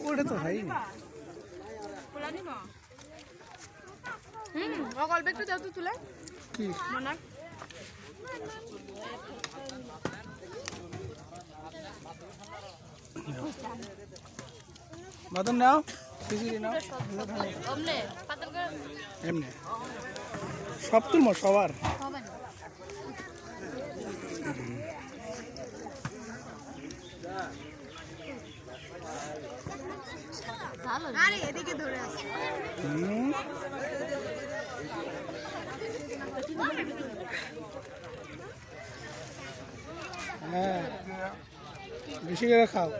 ওটা তো হয় অল্প একটু দাও তো তুলে কি মনার বাদাম নাও খিচুড়ি নাও এমনি সব তুলবো সবার আরে এদিকে ধরে আছে হ্যাঁ বেশি করে খাও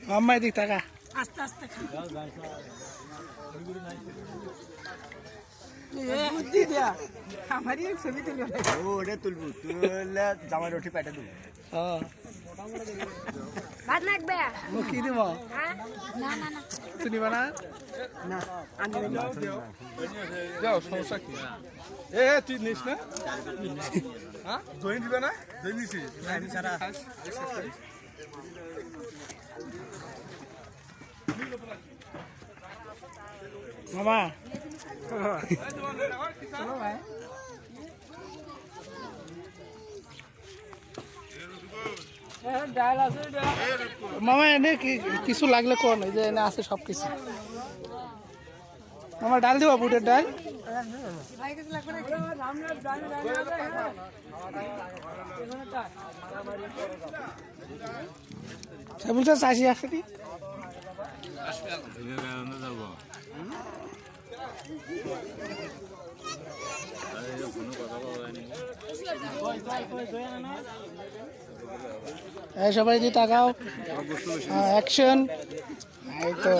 আম্মা এদিক টাকা আস্তে আস্তে খা বুদ্ধি দেয়া আমারই ছবি তুলি ওটা তুলবো তুললে জামাই রুটি পেটে দেবো হ্যাঁ ভাত লাগবে কি দিব না না না তুই নিবা না না যাও সমস্যা কি এ তুই নিস না হ্যাঁ দই দিবে না দই নিছি সারা মামা মামা এনে কিছু লাগলে কোন এই যে এনে আছে সব কিছু মামা ডাল দিবা বুটের ডাল সে বলছে চাষি আসেনি সবাই দিয়ে তাকাও অ্যাকশন এই তো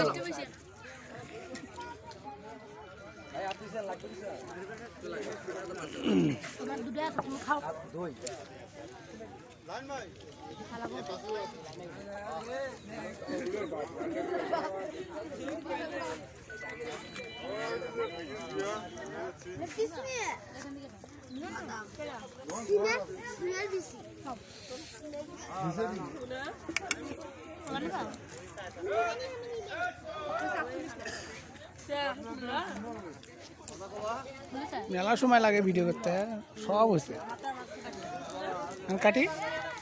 মেলা সময় লাগে ভিডিও করতে সব হয়েছে কাটি